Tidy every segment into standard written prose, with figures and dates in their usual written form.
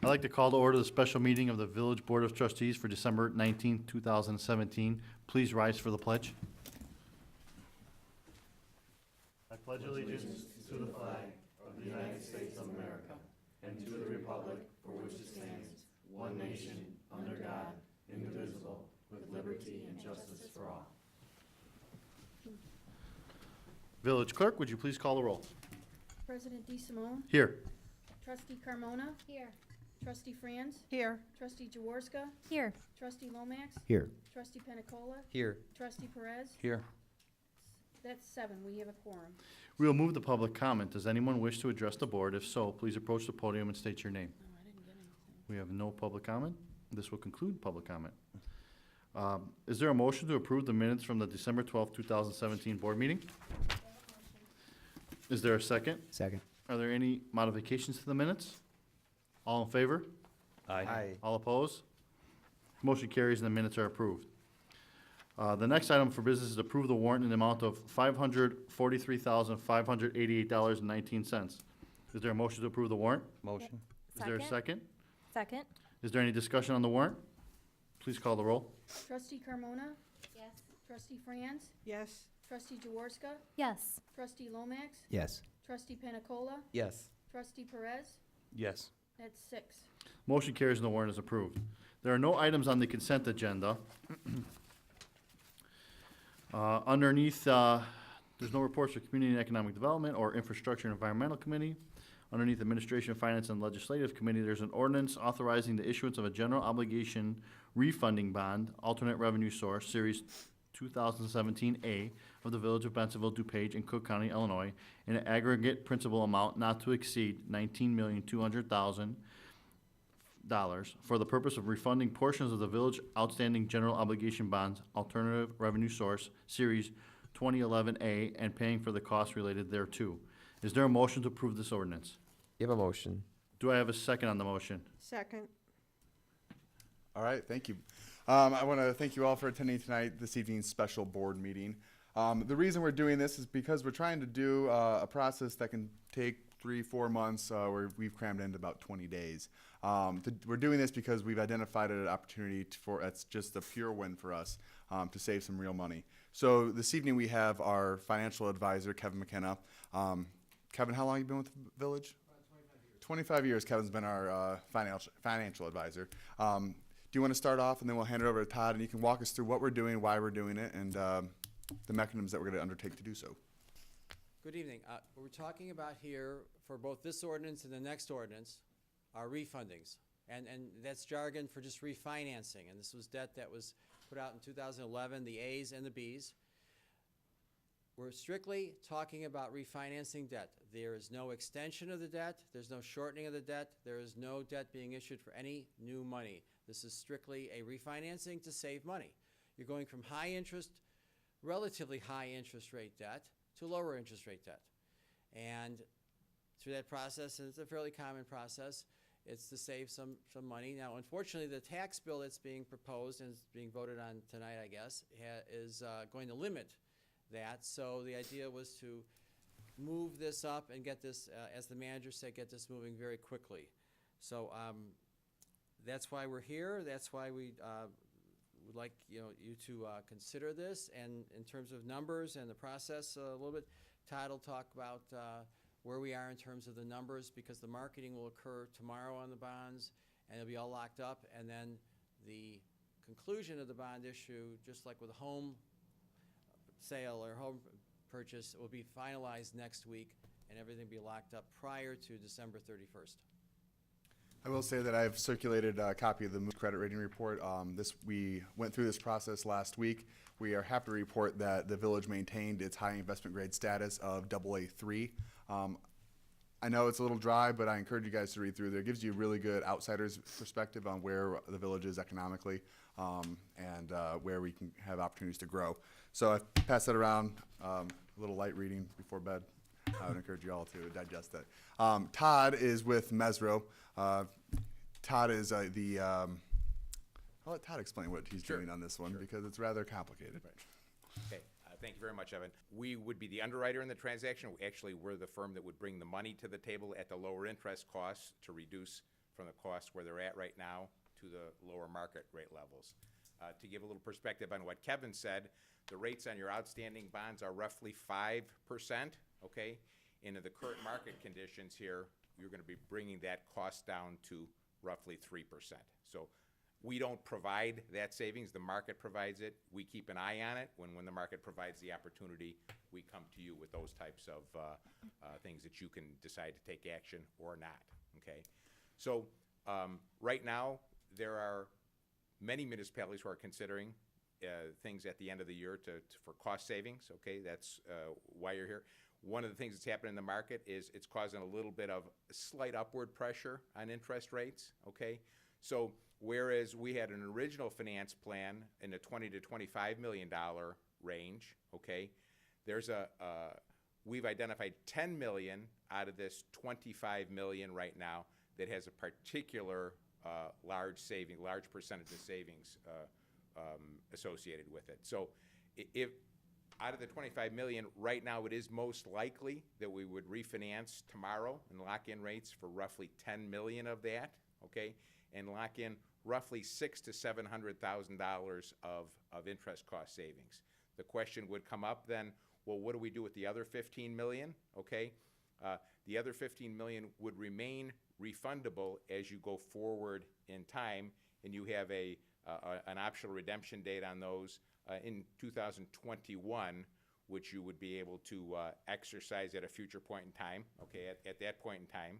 I'd like to call to order the special meeting of the Village Board of Trustees for December 19, 2017. Please rise for the pledge. I pledge allegiance to the flag of the United States of America and to the republic for which it stands, one nation, under God, indivisible, with liberty and justice for all. Village Clerk, would you please call the roll? President DeSimone, Here. Trustee Carmona, Here. Trustee Franz, Here. Trustee Jaworska, Here. Trustee Lomax, Here. Trustee Penicola, Here. Trustee Perez. Here. That's 7. We have a quorum. We will move to public comment. Does anyone wish to address the board? If so, please approach the podium and state your name. No, I didn't get anything. We have no public comment. This will conclude public comment. Is there a motion to approve the minutes from the December 12th, 2017 board meeting? Is there a second? Second. Are there any modifications to the minutes? All in favor? Aye. All opposed? Motion carries and the minutes are approved. The next item for business is to approve the warrant in the amount of $543,588.19. Is there a motion to approve the warrant? Motion. Is there a second? Second. Is there any discussion on the warrant? Please call the roll. Trustee Carmona, Yes. Trustee Franz, Yes. Trustee Jaworska, Yes. Trustee Lomax, Yes. Trustee Penicola, Yes. Trustee Perez. Yes. That's 6. Motion carries and the warrant is approved. There are no items on the consent agenda. Underneath, there's no reports for Community and Economic Development or Infrastructure and Environmental Committee. Underneath Administration, Finance, and Legislative Committee, there's an ordinance authorizing the issuance of a general obligation refunding bond, alternate revenue source, Series 2017A of the Village of Bensonville, DuPage, and Cook County, Illinois, in an aggregate principal amount not to exceed $19,200,000 for the purpose of refunding portions of the village outstanding general obligation bonds, alternative revenue source, Series 2011A, and paying for the costs related thereto. Is there a motion to approve this ordinance? You have a motion. Do I have a second on the motion? Second. All right, thank you. I want to thank you all for attending tonight, this evening's special board meeting. The reason we're doing this is because we're trying to do a process that can take 3-4 months, where we've crammed into about 20 days. We're doing this because we've identified an opportunity for, it's just a pure win for us, to save some real money. So this evening we have our financial advisor, Kevin McKenna. Kevin, how long have you been with the village? About 25 years. Kevin's been our financial advisor. Do you want to start off, and then we'll hand it over to Todd, and you can walk us through what we're doing, why we're doing it, and the mechanisms that we're going to undertake to do so. Good evening. What we're talking about here for both this ordinance and the next ordinance are refundings. And that's jargon for just refinancing. And this was debt that was put out in 2011, the A's and the B's. We're strictly talking about refinancing debt. There is no extension of the debt. There's no shortening of the debt. There is no debt being issued for any new money. This is strictly a refinancing to save money. You're going from high interest, relatively high interest rate debt to lower interest rate debt. And through that process, and it's a fairly common process, it's to save some money. Now, unfortunately, the tax bill that's being proposed and is being voted on tonight, I guess, is going to limit that. So the idea was to move this up and get this, as the manager said, get this moving very quickly. So that's why we're here. That's why we would like you to consider this. And in terms of numbers and the process a little bit, Todd will talk about where we are in terms of the numbers, because the marketing will occur tomorrow on the bonds, and it'll be all locked up. And then the conclusion of the bond issue, just like with a home sale or home purchase, will be finalized next week, and everything will be locked up prior to December 31st. I will say that I've circulated a copy of the Moody's credit rating report. We went through this process last week. We are happy to report that the village maintained its high investment grade status of AA3. I know it's a little dry, but I encourage you guys to read through there. It gives you a really good outsider's perspective on where the village is economically, and where we can have opportunities to grow. So I pass that around, a little light reading before bed. I would encourage you all to digest that. Todd is with Mesro. Todd is I'll let Todd explain what he's doing on this one, because it's rather complicated. Okay, thank you very much, Evan. We would be the underwriter in the transaction. Actually, we're the firm that would bring the money to the table at the lower interest costs to reduce from the costs where they're at right now to the lower market rate levels. To give a little perspective on what Kevin said, the rates on your outstanding bonds are roughly 5%, okay? And in the current market conditions here, you're gonna be bringing that cost down to roughly 3%. So we don't provide that savings, the market provides it. We keep an eye on it. When the market provides the opportunity, we come to you with those types of things that you can decide to take action or not, okay? So right now, there are many municipalities who are considering things at the end of the year for cost savings, okay? That's why you're here. One of the things that's happened in the market is it's causing a little bit of slight upward pressure on interest rates, okay? So whereas we had an original finance plan in the $20 to $25 million range, okay? There's we've identified 10 million out of this 25 million right now that has a particular large percentage of savings associated with it. So if out of the 25 million, right now it is most likely that we would refinance tomorrow and lock in rates for roughly 10 million of that, okay? And lock in roughly $600,000 to $700,000 of interest cost savings. The question would come up then, well, what do we do with the other 15 million, okay? The other 15 million would remain refundable as you go forward in time, and you have an optional redemption date on those in 2021, which you would be able to exercise at a future point in time, okay, at that point in time,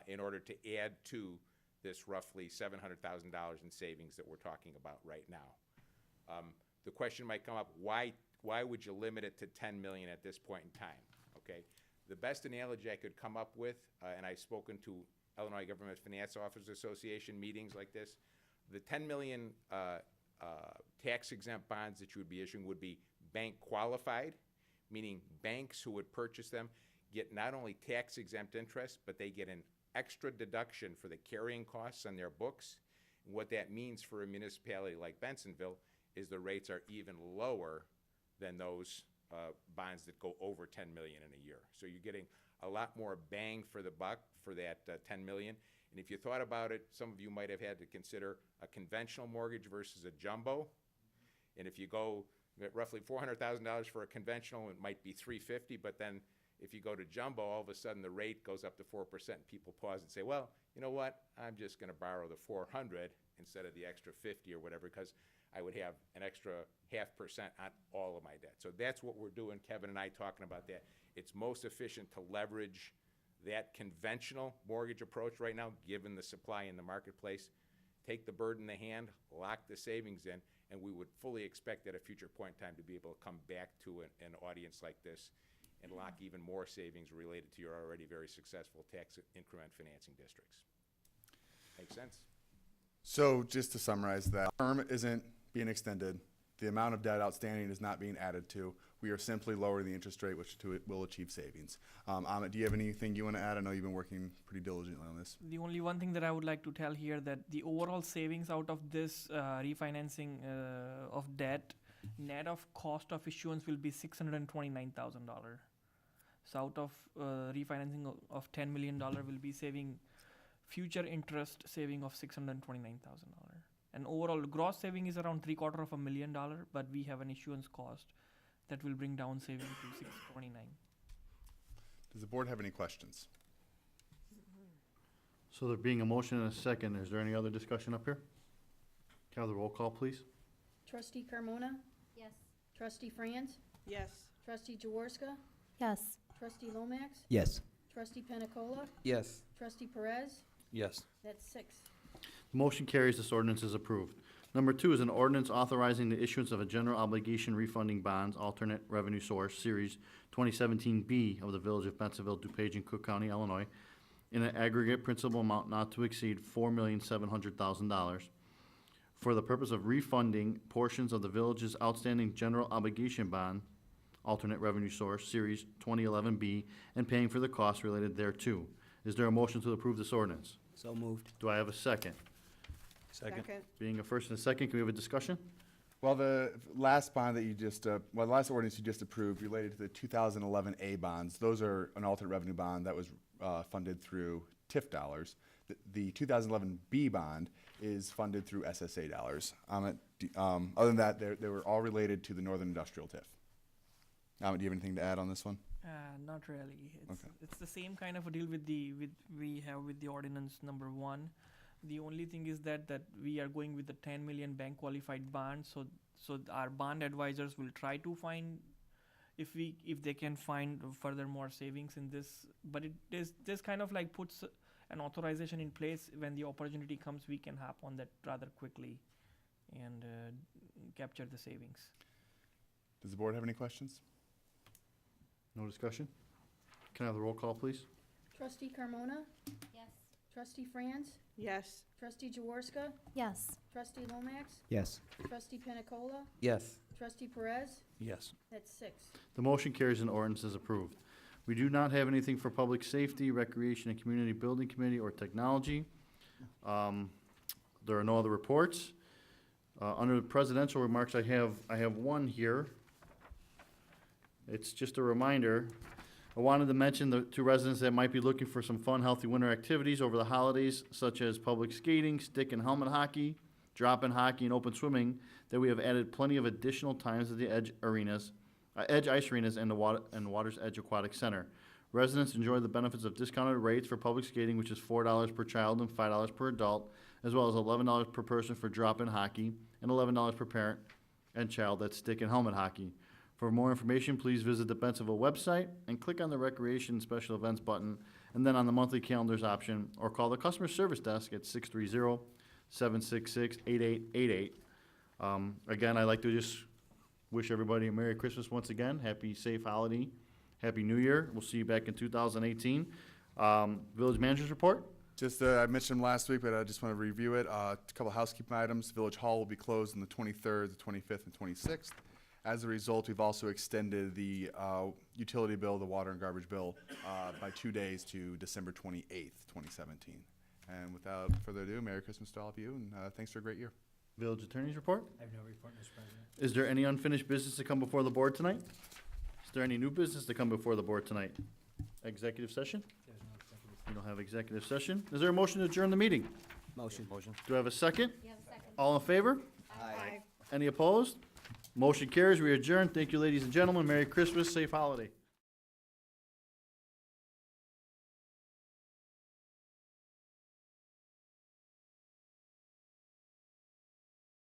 in order to add to this roughly $700,000 in savings that we're talking about right now. The question might come up, why would you limit it to 10 million at this point in time, okay? The best analogy I could come up with, and I've spoken to Illinois Government Finance Officers Association meetings like this, the 10 million tax-exempt bonds that you would be issuing would be bank qualified, meaning banks who would purchase them get not only tax-exempt interest, but they get an extra deduction for the carrying costs on their books. And what that means for a municipality like Bensenville is the rates are even lower than those bonds that go over 10 million in a year. So you're getting a lot more bang for the buck for that 10 million. And if you thought about it, some of you might have had to consider a conventional mortgage versus a jumbo. And if you go at roughly $400,000 for a conventional, it might be $350,000, but then if you go to jumbo, all of a sudden the rate goes up to 4%, and people pause and say, well, you know what, I'm just gonna borrow the 400 instead of the extra 50 or whatever, because I would have an extra 0.5% on all of my debt. So that's what we're doing, Kevin and I talking about that. It's most efficient to leverage that conventional mortgage approach right now, given the supply in the marketplace. Take the bird in the hand, lock the savings in, and we would fully expect at a future point in time to be able to come back to an audience like this and lock even more savings related to your already very successful tax increment financing districts. Make sense? So just to summarize that, term isn't being extended. The amount of debt outstanding is not being added to. We are simply lowering the interest rate, which will achieve savings. Amit, do you have anything you want to add? I know you've been working pretty diligently on this. The only one thing that I would like to tell here that the overall savings out of this refinancing of debt, net of cost of issuance will be $629,000. So out of refinancing of $10 million will be saving future interest saving of $629,000. And overall gross saving is around $750,000, but we have an issuance cost that will bring down saving to $629,000. Does the board have any questions? So there being a motion and a second, is there any other discussion up here? Can I have the roll call, please? Trustee Carmona? Yes. Trustee Franz? Yes. Trustee Jaworska? Yes. Trustee Lomax? Yes. Trustee Panicola? Yes. Trustee Perez? Yes. That's 6. Motion carries, this ordinance is approved. Number 2 is an ordinance authorizing the issuance of a general obligation refunding bonds, alternate revenue source, Series 2017B of the Village of Bensenville, DuPage, and Cook County, Illinois, in an aggregate principal amount not to exceed $4,700,000 for the purpose of refunding portions of the village's outstanding general obligation bond, alternate revenue source, Series 2011B, and paying for the costs related thereto. Is there a motion to approve this ordinance? So moved. Do I have a second? Second. Being a first and a second, can we have a discussion? Well, the last bond that you just, the last ordinance you just approved related to the 2011 A bonds, those are an alternate revenue bond that was funded through TIF dollars. The 2011 B bond is funded through SSA dollars. Other than that, they were all related to the Northern Industrial TIF. Do you have anything to add on this one? Not really. Okay. It's the same kind of a deal with we have with the ordinance number 1. The only thing is that we are going with the 10 million bank qualified bond. So our bond advisors will try to find if they can find further more savings in this. But this kind of like puts an authorization in place. When the opportunity comes, we can hop on that rather quickly and capture the savings. Does the board have any questions? No discussion? Can I have the roll call, please? Trustee Carmona? Yes. Trustee Franz? Yes. Trustee Jaworska? Yes. Trustee Lomax? Yes. Trustee Pena Cola? Yes. Trustee Perez? Yes. That's 6. The motion carries and ordinance is approved. We do not have anything for public safety, recreation and community building committee, or technology. There are no other reports. Under the presidential remarks, I have one here. It's just a reminder. I wanted to mention to residents that might be looking for some fun, healthy winter activities over the holidays, such as public skating, stick and helmet hockey, drop-in hockey, and open swimming, that we have added plenty of additional times at the Edge Ice Arenas and the Water's Edge Aquatic Center. Residents enjoy the benefits of discounted rates for public skating, which is $4 per child and $5 per adult, as well as $11 per person for drop-in hockey and $11 per parent and child that's stick and helmet hockey. For more information, please visit the Bensonville website and click on the Recreation and Special Events button, and then on the monthly calendars option, or call the customer service desk at 630-766-8888. Again, I'd like to just wish everybody a Merry Christmas once again, happy, safe holiday, Happy New Year. We'll see you back in 2018. Village Manager's Report? Just, I mentioned them last week, but I just want to review it. A couple of housekeeping items. Village Hall will be closed on the 23rd, the 25th, and 26th. As a result, we've also extended the utility bill, the water and garbage bill, by 2 days to December 28th, 2017. And without further ado, Merry Christmas to all of you, and thanks for a great year. Village Attorney's Report? I have no report, Mr. President. Is there any unfinished business to come before the board tonight? Is there any new business to come before the board tonight? Executive session? There's no executive. We don't have executive session. Is there a motion to adjourn the meeting? Motion. Do I have a second? You have a second? All in favor? Aye. Any opposed? Motion carries. We adjourn. Thank you, ladies and gentlemen. Merry Christmas, safe holiday.